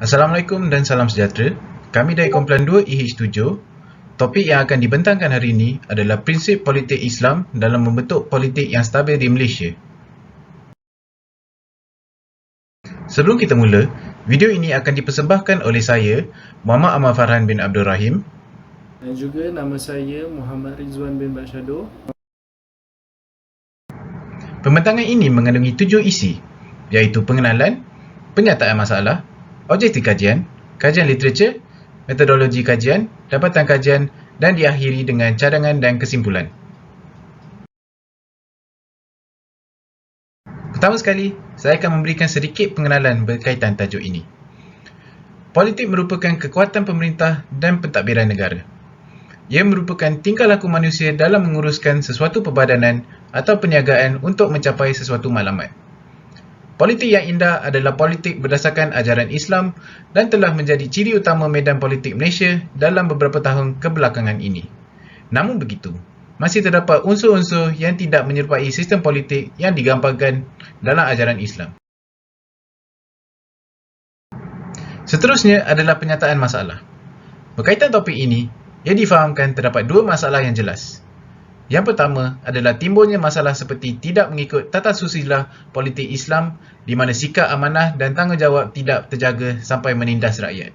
Assalamualaikum dan salam sejahtera. Kami dari Kumpulan 2 IH7. Topik yang akan dibentangkan hari ini adalah prinsip politik Islam dalam membentuk politik yang stabil di Malaysia. Sebelum kita mula, video ini akan dipersembahkan oleh saya, Muhammad Amal Farhan bin Abdul Rahim. Dan juga nama saya Muhammad Rizwan bin Bakshado. Pembentangan ini mengandungi 7 isi, iaitu pengenalan, penyataan masalah, objektif kajian, kajian literatur, metodologi kajian, dapatan kajian dan diakhiri dengan cadangan dan kesimpulan. Pertama sekali, saya akan memberikan sedikit pengenalan berkaitan tajuk ini. Politik merupakan kekuatan pemerintah dan pentadbiran negara. Ia merupakan tingkah laku manusia dalam menguruskan sesuatu perbadanan atau perniagaan untuk mencapai sesuatu matlamat. Politik yang indah adalah politik berdasarkan ajaran Islam dan telah menjadi ciri utama medan politik Malaysia dalam beberapa tahun kebelakangan ini. Namun begitu, masih terdapat unsur-unsur yang tidak menyerupai sistem politik yang digambarkan dalam ajaran Islam. Seterusnya adalah penyataan masalah. Berkaitan topik ini, ia difahamkan terdapat dua masalah yang jelas. Yang pertama adalah timbulnya masalah seperti tidak mengikut tata susila politik Islam di mana sikap amanah dan tanggungjawab tidak terjaga sampai menindas rakyat.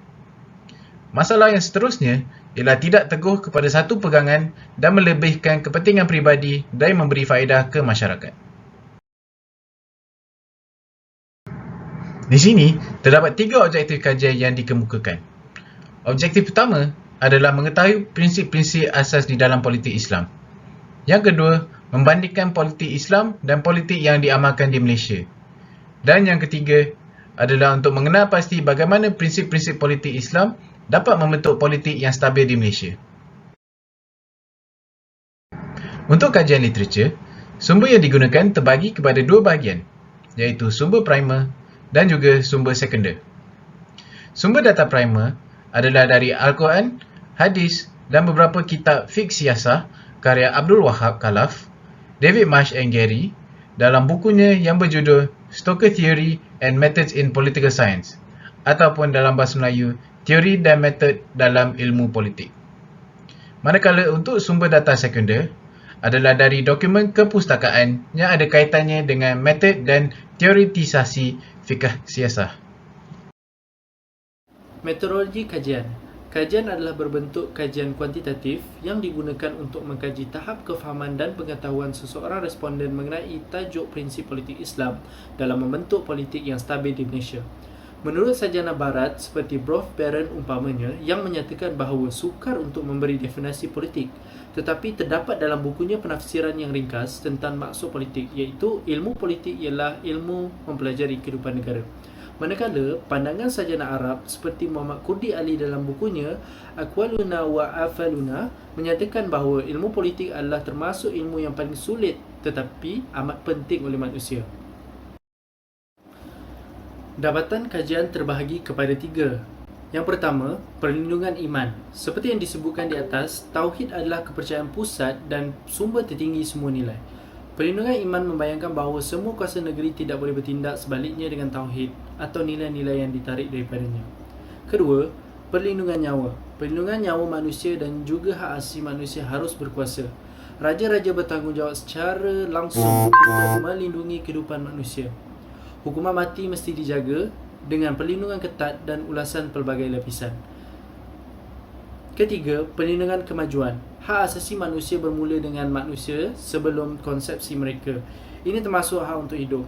Masalah yang seterusnya ialah tidak teguh kepada satu pegangan dan melebihkan kepentingan peribadi dari memberi faedah ke masyarakat. Di sini, terdapat 3 objektif kajian yang dikemukakan. Objektif pertama adalah mengetahui prinsip-prinsip asas di dalam politik Islam. Yang kedua, membandingkan politik Islam dan politik yang diamalkan di Malaysia. Dan yang ketiga adalah untuk mengenal pasti bagaimana prinsip-prinsip politik Islam dapat membentuk politik yang stabil di Malaysia. Untuk kajian literatur, sumber yang digunakan terbagi kepada dua bahagian, iaitu sumber primer dan juga sumber sekunder. Sumber data primer adalah dari Al-Quran, hadis dan beberapa kitab fiqh siasah karya Abdul Wahab Khalaf, David Marsh and Gary dalam bukunya yang berjudul Stoker Theory and Methods in Political Science ataupun dalam bahasa Melayu, Teori dan Metod dalam Ilmu Politik. Manakala untuk sumber data sekunder adalah dari dokumen kepustakaan yang ada kaitannya dengan metod dan teoretisasi fiqh siasah. Metodologi kajian. Kajian adalah berbentuk kajian kuantitatif yang digunakan untuk mengkaji tahap kefahaman dan pengetahuan seseorang responden mengenai tajuk prinsip politik Islam dalam membentuk politik yang stabil di Malaysia. Menurut sarjana barat seperti Prof. Barron umpamanya yang menyatakan bahawa sukar untuk memberi definisi politik, tetapi terdapat dalam bukunya penafsiran yang ringkas tentang maksud politik, iaitu ilmu politik ialah ilmu mempelajari kehidupan negara. Manakala pandangan sarjana Arab seperti Muhammad Kurdi Ali dalam bukunya Aqwaluna wa Afaluna menyatakan bahawa ilmu politik adalah termasuk ilmu yang paling sulit tetapi amat penting oleh manusia. Dapatan kajian terbahagi kepada 3. Yang pertama, perlindungan iman. Seperti yang disebutkan di atas, tauhid adalah kepercayaan pusat dan sumber tertinggi semua nilai. Perlindungan iman membayangkan bahawa semua kuasa negeri tidak boleh bertindak sebaliknya dengan tauhid atau nilai-nilai yang ditarik daripadanya. Kedua, perlindungan nyawa. Perlindungan nyawa manusia dan juga hak asasi manusia harus berkuasa. Raja-raja bertanggungjawab secara langsung untuk melindungi kehidupan manusia. Hukuman mati mesti dijaga dengan perlindungan ketat dan ulasan pelbagai lapisan. Ketiga, perlindungan kemajuan. Hak asasi manusia bermula dengan manusia sebelum konsepsi mereka. Ini termasuk hak untuk hidup.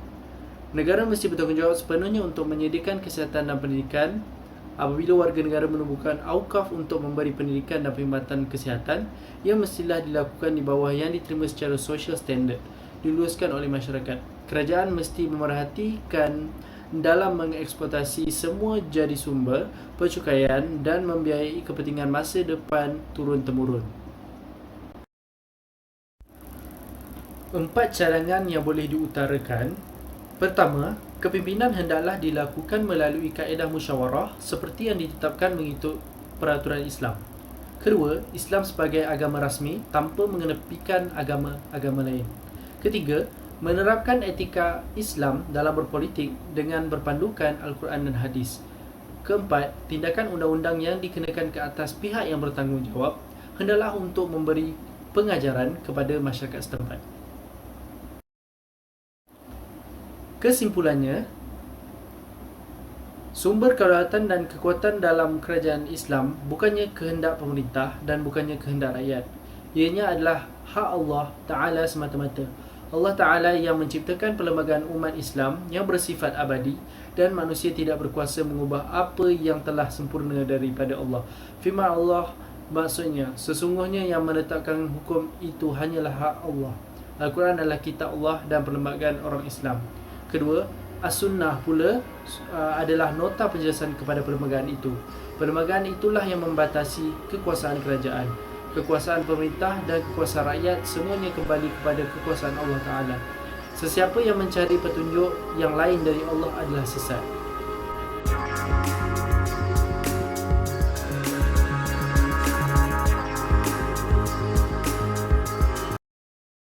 Negara mesti bertanggungjawab sepenuhnya untuk menyediakan kesihatan dan pendidikan. Apabila warga negara menubuhkan aukaf untuk memberi pendidikan dan perkhidmatan kesihatan, ia mestilah dilakukan di bawah yang diterima secara social standard, diluaskan oleh masyarakat. Kerajaan mesti memerhatikan dalam mengeksploitasi semua jadi sumber percukaian dan membiayai kepentingan masa depan turun-temurun. 4 cadangan yang boleh diutarakan. Pertama, kepimpinan hendaklah dilakukan melalui kaedah musyawarah seperti yang ditetapkan mengikut peraturan Islam. Kedua, Islam sebagai agama rasmi tanpa mengenepikan agama-agama lain. Ketiga, menerapkan etika Islam dalam berpolitik dengan berpandukan Al-Quran dan Hadis. Keempat, tindakan undang-undang yang dikenakan ke atas pihak yang bertanggungjawab hendaklah untuk memberi pengajaran kepada masyarakat setempat. Kesimpulannya, sumber kedaulatan dan kekuatan dalam kerajaan Islam bukannya kehendak pemerintah dan bukannya kehendak rakyat. Ianya adalah hak Allah Ta'ala semata-mata. Allah Ta'ala yang menciptakan perlembagaan umat Islam yang bersifat abadi dan manusia tidak berkuasa mengubah apa yang telah sempurna daripada Allah. Firman Allah maksudnya, sesungguhnya yang menetapkan hukum itu hanyalah hak Allah. Al-Quran adalah kitab Allah dan perlembagaan orang Islam. Kedua, As-Sunnah pula adalah nota penjelasan kepada perlembagaan itu. Perlembagaan itulah yang membatasi kekuasaan kerajaan. Kekuasaan pemerintah dan kekuasaan rakyat semuanya kembali kepada kekuasaan Allah Ta'ala. Sesiapa yang mencari petunjuk yang lain dari Allah adalah sesat.